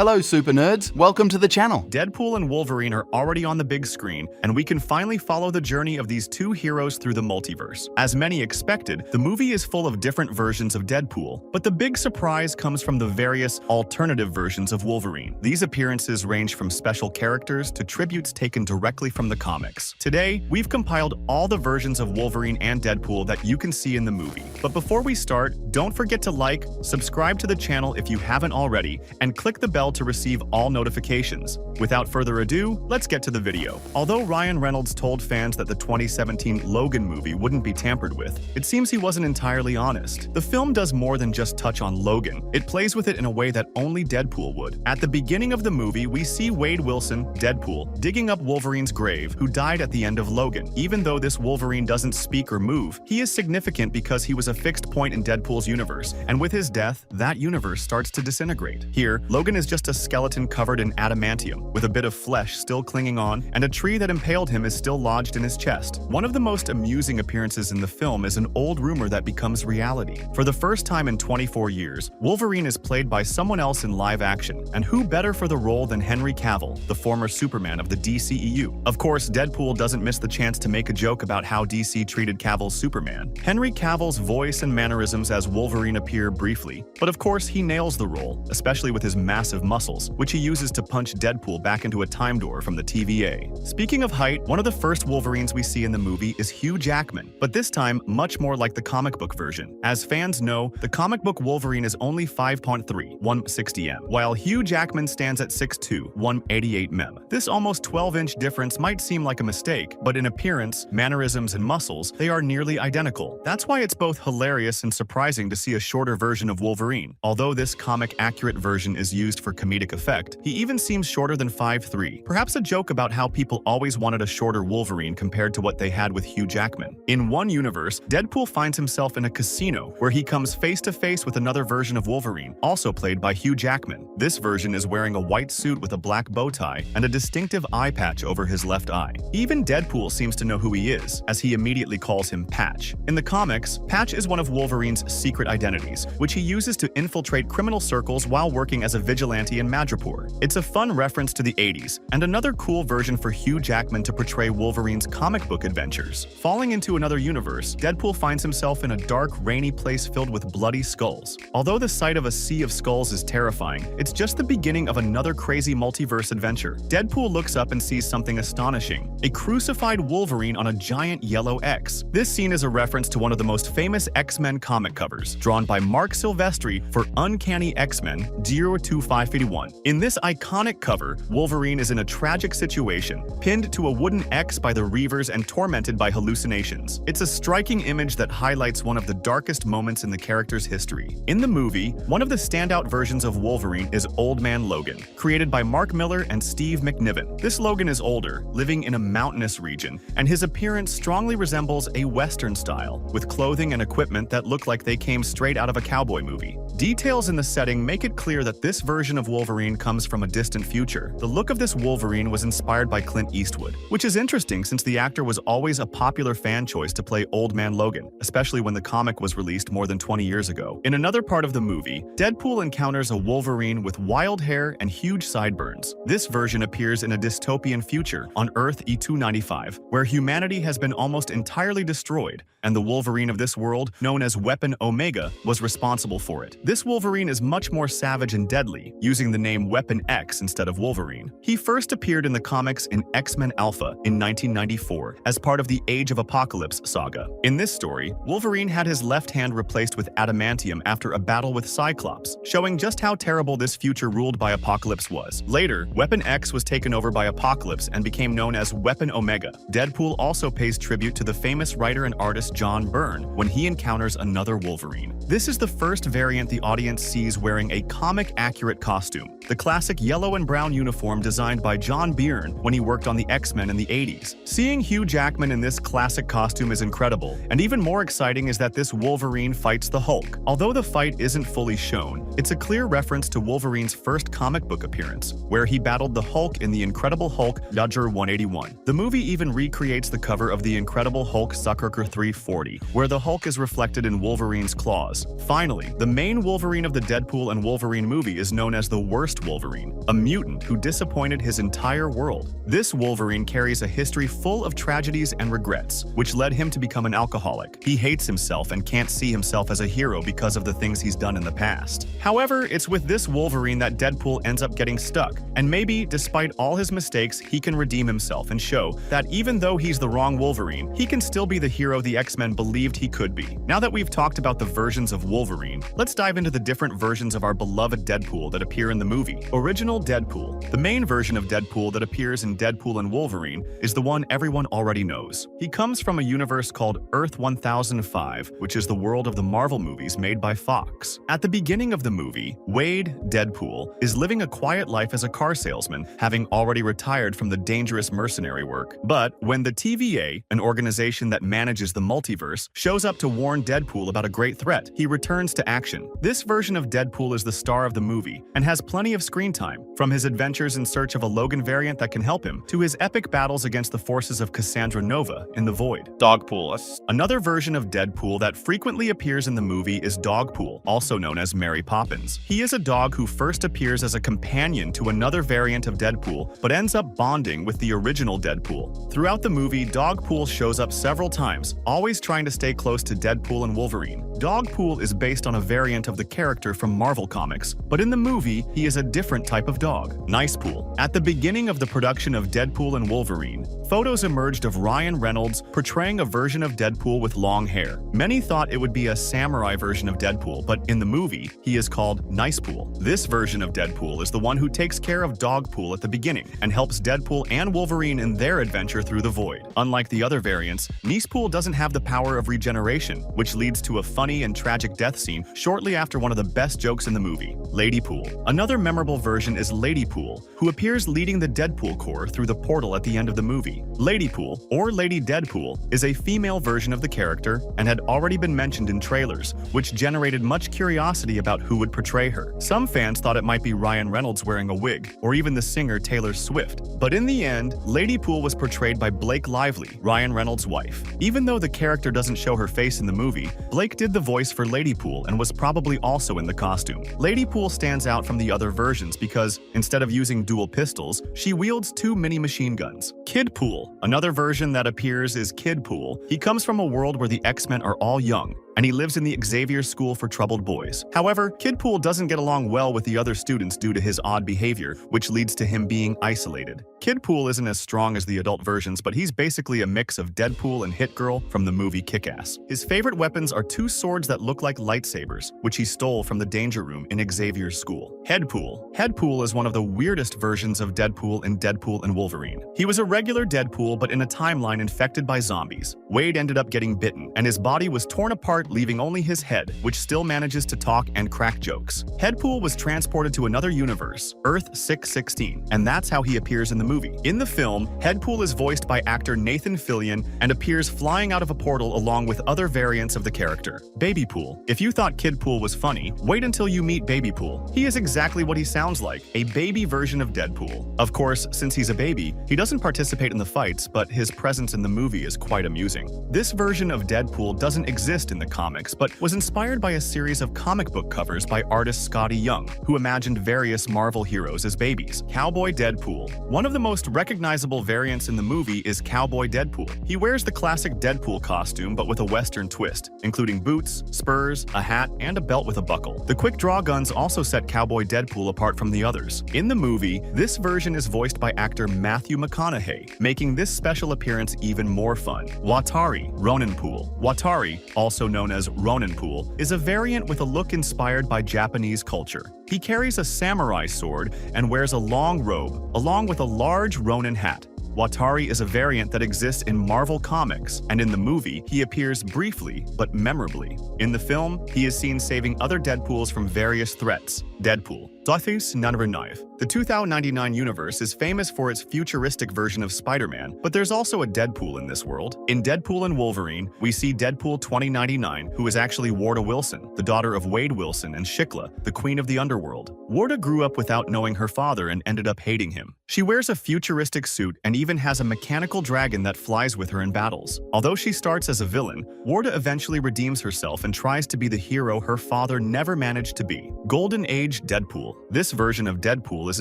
Hello, super nerds. Welcome to the channel. Deadpool and Wolverine are already on the big screen, and we can finally follow the journey of these two heroes through the multiverse. As many expected, the movie is full of different versions of Deadpool, but the big surprise comes from the various alternative versions of Wolverine. These appearances range from special characters to tributes taken directly from the comics. Today, we've compiled all the versions of Wolverine and Deadpool that you can see in the movie. But before we start, don't forget to like, subscribe to the channel if you haven't already, and click the bell to receive all notifications. Without further ado, let's get to the video. Although Ryan Reynolds told fans that the 2017 Logan movie wouldn't be tampered with, it seems he wasn't entirely honest. The film does more than just touch on Logan. It plays with it in a way that only Deadpool would. At the beginning of the movie, we see Wade Wilson, Deadpool, digging up Wolverine's grave, who died at the end of Logan. Even though this Wolverine doesn't speak or move, he is significant because he was a fixed point in Deadpool's universe, and with his death, that universe starts to disintegrate. Here, Logan is just a skeleton covered in adamantium, with a bit of flesh still clinging on, and a tree that impaled him is still lodged in his chest. One of the most amusing appearances in the film is an old rumor that becomes reality. For the first time in 24 years, Wolverine is played by someone else in live action, and who better for the role than Henry Cavill, the former Superman of the DCEU. Of course, Deadpool doesn't miss the chance to make a joke about how DC treated Cavill's Superman. Henry Cavill's voice and mannerisms as Wolverine appear briefly, but of course he nails the role, especially with his massive muscles, which he uses to punch Deadpool back into a time door from the TVA. Speaking of height, one of the first Wolverines we see in the movie is Hugh Jackman, but this time much more like the comic book version. As fans know, the comic book Wolverine is only 5'3", 160 m, while Hugh Jackman stands at 6'2", 188 m. This almost 12-inch difference might seem like a mistake, but in appearance, mannerisms, and muscles, they are nearly identical. That's why it's both hilarious and surprising to see a shorter version of Wolverine. Although this comic-accurate version is used for comedic effect, he even seems shorter than 5'3", perhaps a joke about how people always wanted a shorter Wolverine compared to what they had with Hugh Jackman. In one universe, Deadpool finds himself in a casino where he comes face-to-face with another version of Wolverine, also played by Hugh Jackman. This version is wearing a white suit with a black bow tie and a distinctive eye patch over his left eye. Even Deadpool seems to know who he is, as he immediately calls him Patch. In the comics, Patch is one of Wolverine's secret identities, which he uses to infiltrate criminal circles while working as a vigilante in Madripoor. It's a fun reference to the 80s, and another cool version for Hugh Jackman to portray Wolverine's comic book adventures. Falling into another universe, Deadpool finds himself in a dark, rainy place filled with bloody skulls. Although the sight of a sea of skulls is terrifying, it's just the beginning of another crazy multiverse adventure. Deadpool looks up and sees something astonishing: a crucified Wolverine on a giant yellow X. This scene is a reference to one of the most famous X-Men comic covers, drawn by Mark Silvestri for Uncanny X-Men 02581. In this iconic cover, Wolverine is in a tragic situation, pinned to a wooden X by the Reavers and tormented by hallucinations. It's a striking image that highlights one of the darkest moments in the character's history. In the movie, one of the standout versions of Wolverine is Old Man Logan, created by Mark Millar and Steve McNiven. This Logan is older, living in a mountainous region, and his appearance strongly resembles a Western style, with clothing and equipment that look like they came straight out of a cowboy movie. Details in the setting make it clear that this version of Wolverine comes from a distant future. The look of this Wolverine was inspired by Clint Eastwood, which is interesting since the actor was always a popular fan choice to play Old Man Logan, especially when the comic was released more than 20 years ago. In another part of the movie, Deadpool encounters a Wolverine with wild hair and huge sideburns. This version appears in a dystopian future on Earth E295, where humanity has been almost entirely destroyed, and the Wolverine of this world, known as Weapon Omega, was responsible for it. This Wolverine is much more savage and deadly, using the name Weapon X instead of Wolverine. He first appeared in the comics in X-Men Alpha in 1994 as part of the Age of Apocalypse saga. In this story, Wolverine had his left hand replaced with adamantium after a battle with Cyclops, showing just how terrible this future ruled by Apocalypse was. Later, Weapon X was taken over by Apocalypse and became known as Weapon Omega. Deadpool also pays tribute to the famous writer and artist John Byrne when he encounters another Wolverine. This is the first variant the audience sees wearing a comic-accurate costume, the classic yellow and brown uniform designed by John Byrne when he worked on the X-Men in the 80s. Seeing Hugh Jackman in this classic costume is incredible, and even more exciting is that this Wolverine fights the Hulk. Although the fight isn't fully shown, it's a clear reference to Wolverine's first comic book appearance, where he battled the Hulk in The Incredible Hulk Dodger 181. The movie even recreates the cover of The Incredible Hulk Sucker 340, where the Hulk is reflected in Wolverine's claws. Finally, the main main Wolverine of the Deadpool and Wolverine movie is known as the Worst Wolverine, a mutant who disappointed his entire world. This Wolverine carries a history full of tragedies and regrets, which led him to become an alcoholic. He hates himself and can't see himself as a hero because of the things he's done in the past. However, it's with this Wolverine that Deadpool ends up getting stuck, and maybe, despite all his mistakes, he can redeem himself and show that even though he's the wrong Wolverine, he can still be the hero the X-Men believed he could be. Now that we've talked about the versions of Wolverine, let's dive into the different versions of our beloved Deadpool that appear in the movie. Original Deadpool. The main version of Deadpool that appears in Deadpool and Wolverine is the one everyone already knows. He comes from a universe called Earth 1005, which is the world of the Marvel movies made by Fox. At the beginning of the movie, Wade, Deadpool, is living a quiet life as a car salesman, having already retired from the dangerous mercenary work. But when the TVA, an organization that manages the multiverse, shows up to warn Deadpool about a great threat, he returns to action. This version of Deadpool is the star of the movie and has plenty of screen time, from his adventures in search of a Logan variant that can help him, to his epic battles against the forces of Cassandra Nova in the Void. Dogpool. Another version of Deadpool that frequently appears in the movie is Dogpool, also known as Mary Poppins. He is a dog who first appears as a companion to another variant of Deadpool, but ends up bonding with the original Deadpool. Throughout the movie, Dogpool shows up several times, always trying to stay close to Deadpool and Wolverine. Dogpool is based on a variant of the character from Marvel Comics, but in the movie, he is a different type of dog. Nicepool. At the beginning of the production of Deadpool and Wolverine, photos emerged of Ryan Reynolds portraying a version of Deadpool with long hair. Many thought it would be a samurai version of Deadpool, but in the movie, he is called Nicepool. This version of Deadpool is the one who takes care of Dogpool at the beginning and helps Deadpool and Wolverine in their adventure through the Void. Unlike the other variants, Nicepool doesn't have the power of regeneration, which leads to a funny and tragic death scene shortly after one of the best jokes in the movie, Ladypool. Another memorable version is Ladypool, who appears leading the Deadpool Corps through the portal at the end of the movie. Ladypool, or Lady Deadpool, is a female version of the character and had already been mentioned in trailers, which generated much curiosity about who would portray her. Some fans thought it might be Ryan Reynolds wearing a wig, or even the singer Taylor Swift. But in the end, Ladypool was portrayed by Blake Lively, Ryan Reynolds' wife. Even though the character doesn't show her face in the movie, Blake did the voice for Ladypool and was probably also in the costume. Ladypool stands out from the other versions because, instead of using dual pistols, she wields 2 mini machine guns. Kidpool. Another version that appears is Kidpool. He comes from a world where the X-Men are all young, and he lives in the Xavier School for Troubled Boys. However, Kidpool doesn't get along well with the other students due to his odd behavior, which leads to him being isolated. Kidpool isn't as strong as the adult versions, but he's basically a mix of Deadpool and Hit Girl from the movie Kick-Ass. His favorite weapons are 2 swords that look like lightsabers, which he stole from the Danger Room in Xavier's school. Headpool. Headpool is one of the weirdest versions of Deadpool in Deadpool and Wolverine. He was a regular Deadpool, but in a timeline infected by zombies. Wade ended up getting bitten, and his body was torn apart, leaving only his head, which still manages to talk and crack jokes. Headpool was transported to another universe, Earth 616, and that's how he appears in the movie. In the film, Headpool is voiced by actor Nathan Fillion and appears flying out of a portal along with other variants of the character. Babypool. If you thought Kidpool was funny, wait until you meet Babypool. He is exactly what he sounds like, a baby version of Deadpool. Of course, since he's a baby, he doesn't participate in the fights, but his presence in the movie is quite amusing. This version of Deadpool doesn't exist in the comics, but was inspired by a series of comic book covers by artist Scotty Young, who imagined various Marvel heroes as babies. Cowboy Deadpool. One of the most recognizable variants in the movie is Cowboy Deadpool. He wears the classic Deadpool costume, but with a Western twist, including boots, spurs, a hat, and a belt with a buckle. The quick draw guns also set Cowboy Deadpool apart from the others. In the movie, this version is voiced by actor Matthew McConaughey, making this special appearance even more fun. Watari, Roninpool. Watari, also known as Roninpool, is a variant with a look inspired by Japanese culture. He carries a samurai sword and wears a long robe, along with a large Ronin hat. Watari is a variant that exists in Marvel Comics, and in the movie, he appears briefly but memorably. In the film, he is seen saving other Deadpools from various threats. Deadpool. Dothis number 9. The 2099 universe is famous for its futuristic version of Spider-Man, but there's also a Deadpool in this world. In Deadpool and Wolverine, we see Deadpool 2099, who is actually Warda Wilson, the daughter of Wade Wilson and Shikla, the queen of the underworld. Warda grew up without knowing her father and ended up hating him. She wears a futuristic suit and even has a mechanical dragon that flies with her in battles. Although she starts as a villain, Warda eventually redeems herself and tries to be the hero her father never managed to be. Golden Age Deadpool. This version of Deadpool is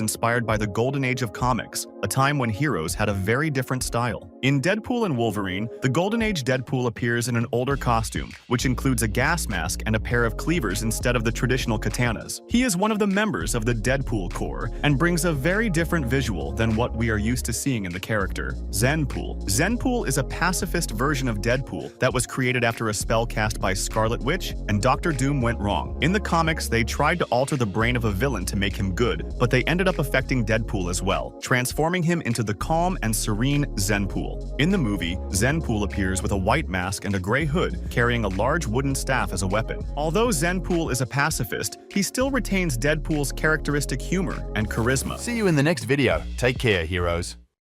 inspired by the Golden Age of comics, a time when heroes had a very different style. In Deadpool and Wolverine, the Golden Age Deadpool appears in an older costume, which includes a gas mask and a pair of cleavers instead of the traditional katanas. He is one of the members of the Deadpool Corps and brings a very different visual than what we are used to seeing in the character. Zenpool. Zenpool is a pacifist version of Deadpool that was created after a spell cast by Scarlet Witch and Dr. Doom went wrong. In the comics, they tried to alter the brain of a villain to make him good, but they ended up affecting Deadpool as well, transforming him into the calm and serene Zenpool. In the movie, Zenpool appears with a white mask and a gray hood, carrying a large wooden staff as a weapon. Although Zenpool is a pacifist, he still retains Deadpool's characteristic humor and charisma. See you in the next video. Take care, heroes.